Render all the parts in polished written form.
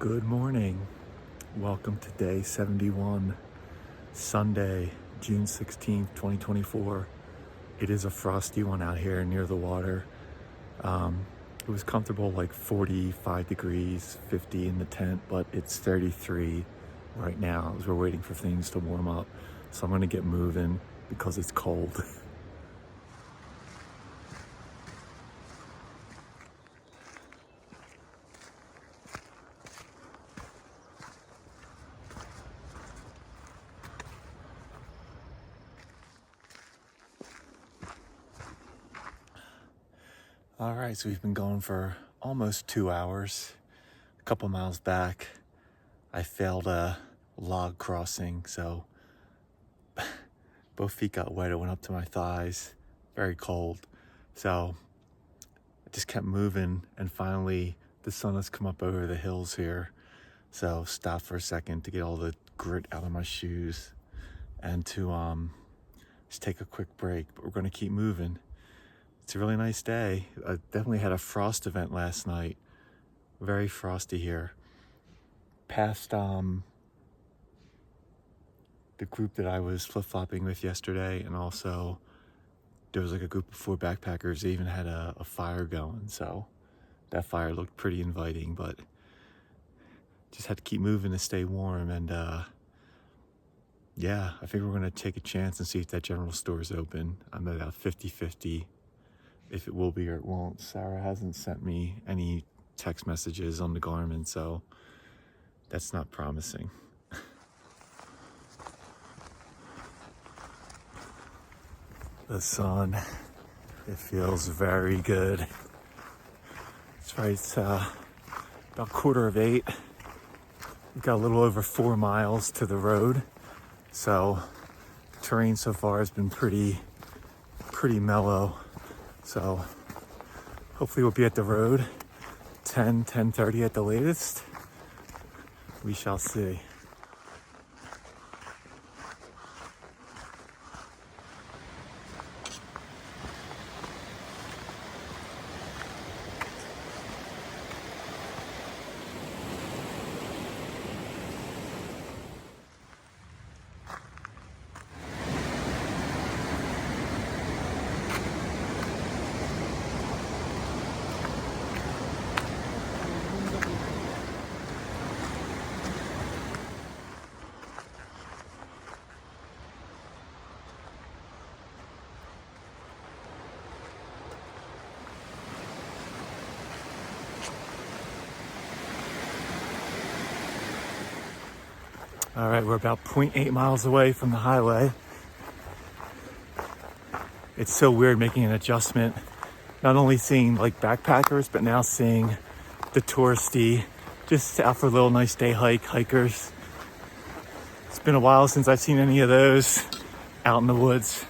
Good morning. Welcome to day 71, Sunday, June 16th, 2024. It is a frosty one out here near the water. It was comfortable, like 45 degrees, 50 in the tent, but it's 33 right now as we're waiting for things to warm up. So I'm going to get moving because it's cold. All right, so we've been going for almost 2 hours. A couple miles back, I failed a log crossing, so both feet got wet. It went up to my thighs, very cold. So I just kept moving, and finally the sun has come up over the hills here. So stopped for a second to get all the grit out of my shoes and to just take a quick break, but we're gonna keep moving. It's a really nice day. I definitely had a frost event last night. Very frosty here. Past the group that I was flip-flopping with yesterday, and also there was like a group of 4 backpackers. They even had a fire going, so that fire looked pretty inviting, but just had to keep moving to stay warm. And yeah, I think we're gonna take a chance and see if that general store is open. I'm at about 50-50 if it will be or it won't. Sarah hasn't sent me any text messages on the Garmin, so that's not promising. The sun, it feels very good. It's right, it's about 7:15. We've got a little over 4 miles to the road, so the terrain so far has been pretty mellow. So hopefully we'll be at the road 10:30 at the latest. We shall see. All right, we're about 0.8 miles away from the highway. It's so weird making an adjustment, not only seeing like backpackers, but now seeing the touristy, just out for a little nice day hikers. It's been a while since I've seen any of those out in the woods.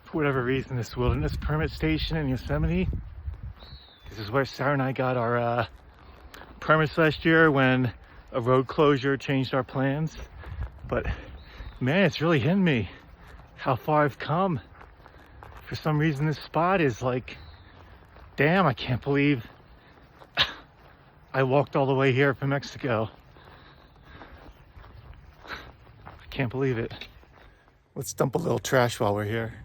For whatever reason, this wilderness permit station in Yosemite, this is where Sarah and I got our permits last year when a road closure changed our plans. But man, it's really hitting me how far I've come. For some reason, this spot is like, damn, I can't believe I walked all the way here from Mexico. I can't believe it. Let's dump a little trash while we're here.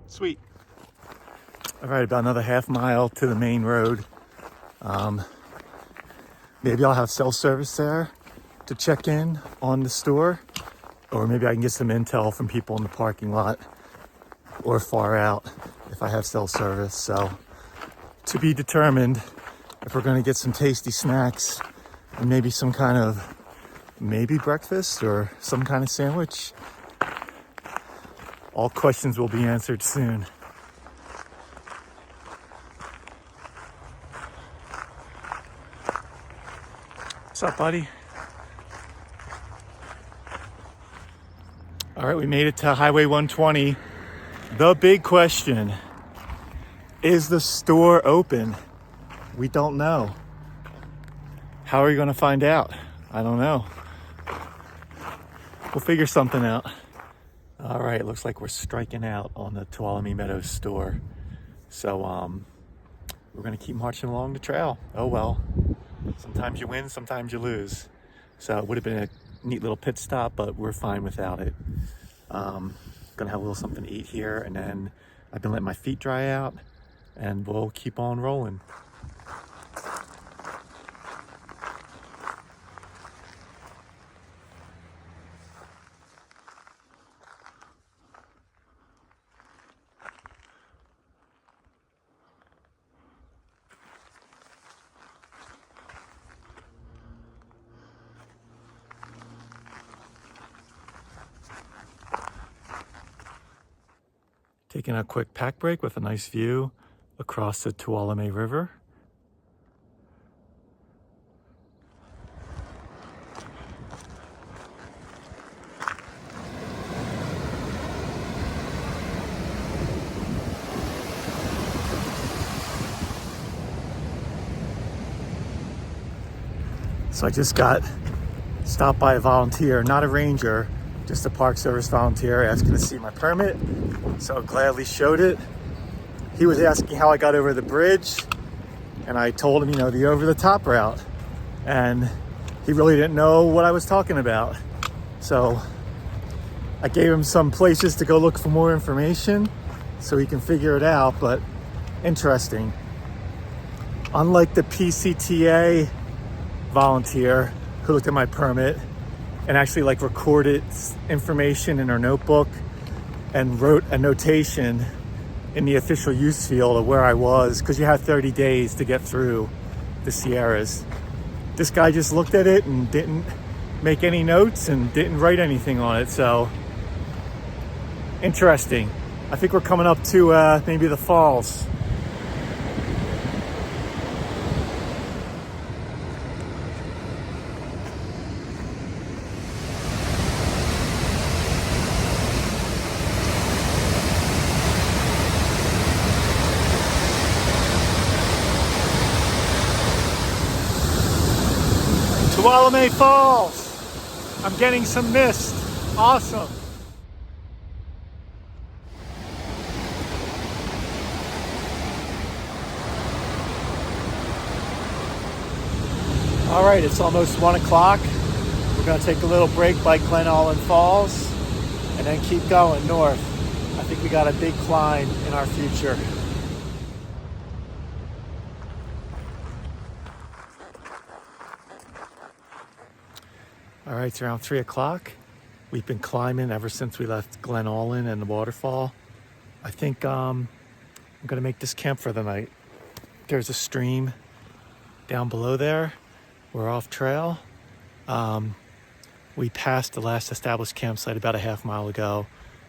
Sweet. All right, about another half mile to the main road. Maybe I'll have cell service there to check in on the store, or maybe I can get some intel from people in the parking lot or far out if I have cell service. So to be determined if we're going to get some tasty snacks and maybe some kind of breakfast or some kind of sandwich. All questions will be answered soon. What's up, buddy? All right, we made it to Highway 120. The big question, is the store open? We don't know. How are you gonna find out? I don't know. We'll figure something out. All right, looks like we're striking out on the Tuolumne Meadows store. So we're gonna keep marching along the trail. Oh well, sometimes you win, sometimes you lose. So it would have been a neat little pit stop, but we're fine without it. Gonna have a little something to eat here, and then I've been letting my feet dry out, and we'll keep on rolling. Taking a quick pack break with a nice view across the Tuolumne River. So I just got stopped by a volunteer, not a ranger, just a Park Service volunteer asking to see my permit. So I gladly showed it. He was asking how I got over the bridge, and I told him, the over the top route. And he really didn't know what I was talking about. So I gave him some places to go look for more information so he can figure it out, but interesting. Unlike the PCTA volunteer who looked at my permit and actually recorded information in her notebook and wrote a notation in the official use field of where I was, because you have 30 days to get through the Sierras. This guy just looked at it and didn't make any notes and didn't write anything on it. So interesting. I think we're coming up to maybe the falls. Tuolumne Falls. I'm getting some mist. Awesome. All right, it's almost 1 o'clock. We're gonna take a little break by Glen Allen Falls and then keep going north. I think we got a big climb in our future. All right, it's around 3 o'clock. We've been climbing ever since we left Glen Allen and the waterfall. I think I'm gonna make this camp for the night. There's a stream down below there. We're off trail. We passed the last established campsite about a half mile ago,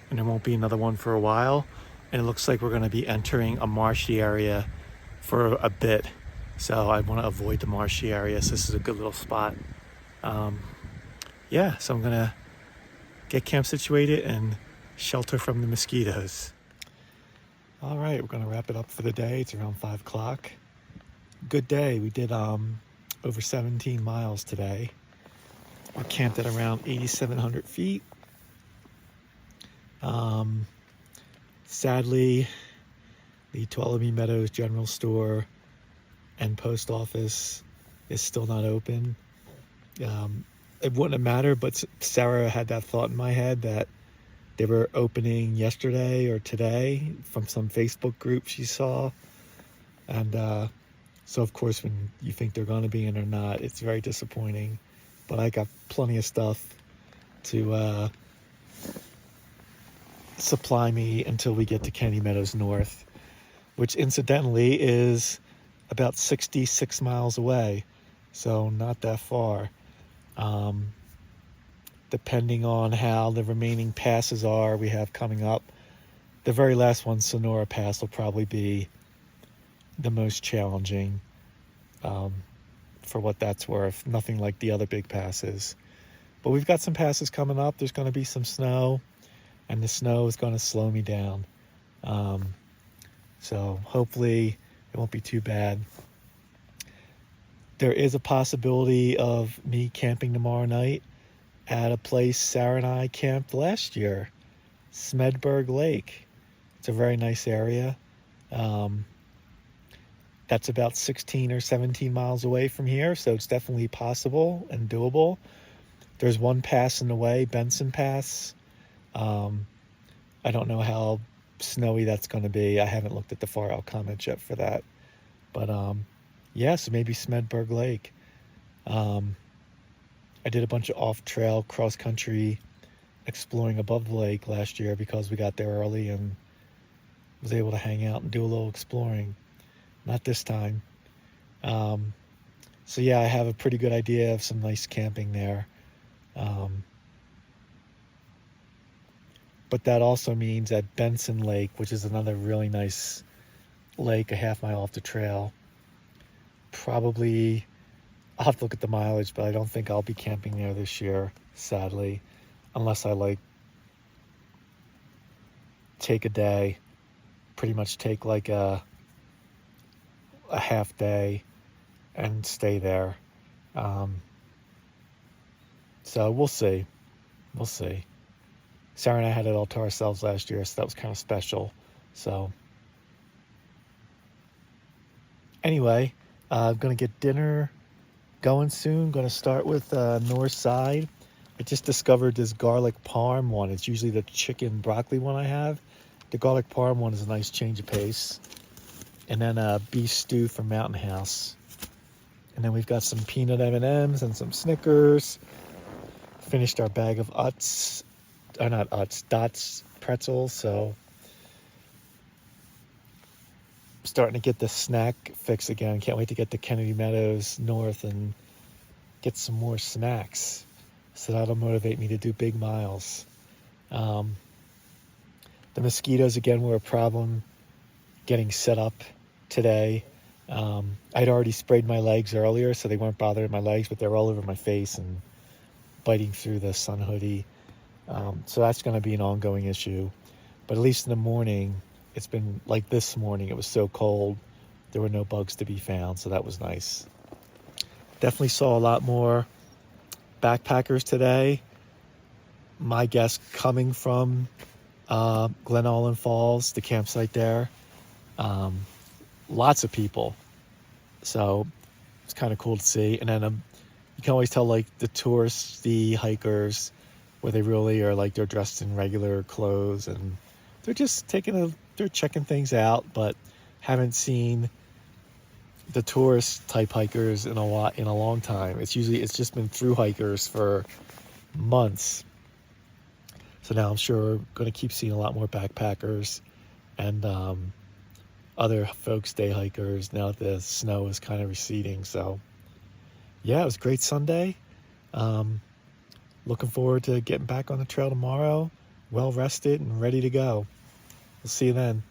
and there won't be another one for a while. And it looks like we're gonna be entering a marshy area for a bit. So I wanna avoid the marshy area, so this is a good little spot. Yeah, so I'm gonna get camp situated and shelter from the mosquitoes. All right, we're gonna wrap it up for the day. It's around 5 o'clock. Good day. We did over 17 miles today. We're camped at around 8,700 feet. Sadly, the Tuolumne Meadows General Store and Post Office is still not open. It wouldn't have mattered, but Sarah had that thought in my head that they were opening yesterday or today from some Facebook group she saw. And so, of course, when you think they're going to be in or not, it's very disappointing. But I got plenty of stuff to supply me until we get to Kenny Meadows North, which incidentally is about 66 miles away. So not that far. Depending on how the remaining passes are we have coming up, the very last one, Sonora Pass, will probably be the most challenging, for what that's worth. Nothing like the other big passes, but we've got some passes coming up. There's going to be some snow, and the snow is going to slow me down. So hopefully it won't be too bad. There is a possibility of me camping tomorrow night at a place Sarah and I camped last year, Smedberg Lake. It's a very nice area. That's about 16 or 17 miles away from here, so it's definitely possible and doable. There's one pass in the way, Benson Pass. I don't know how snowy that's going to be. I haven't looked at the far out comments yet for that. But yeah, so maybe Smedberg Lake. I did a bunch of off-trail cross-country exploring above the lake last year because we got there early and was able to hang out and do a little exploring. Not this time. So yeah, I have a pretty good idea of some nice camping there. But that also means at Benson Lake, which is another really nice lake a half mile off the trail, probably, I'll have to look at the mileage, but I don't think I'll be camping there this year, sadly, unless I like take a day, pretty much take like a half day and stay there. So we'll see. We'll see. Sarah and I had it all to ourselves last year, so that was kind of special. So anyway, I'm going to get dinner going soon. Going to start with north side. I just discovered this garlic parm one. It's usually the chicken broccoli one I have. The garlic parm one is a nice change of pace. And then a beef stew from Mountain House. And then we've got some peanut M&Ms and some Snickers. Finished our bag of Dots pretzels. So starting to get the snack fix again. Can't wait to get to Kennedy Meadows North and get some more snacks. So that'll motivate me to do big miles. The mosquitoes again were a problem getting set up today. I'd already sprayed my legs earlier, so they weren't bothering my legs, but they were all over my face and biting through the sun hoodie. So that's going to be an ongoing issue. But at least in the morning, it's been like this morning. It was so cold. There were no bugs to be found, so that was nice. Definitely saw a lot more backpackers today. My guess coming from Glen Olin Falls, the campsite there. Lots of people. So it's kind of cool to see. And then you can always tell like the tourists, the hikers, where they really are like they're dressed in regular clothes and they're just they're checking things out, but haven't seen the tourist type hikers in a long time. It's just been through hikers for months. So now I'm sure we're going to keep seeing a lot more backpackers and other folks, day hikers, now that the snow is kind of receding. So yeah, it was a great Sunday. Looking forward to getting back on the trail tomorrow, well rested and ready to go. We'll see you then.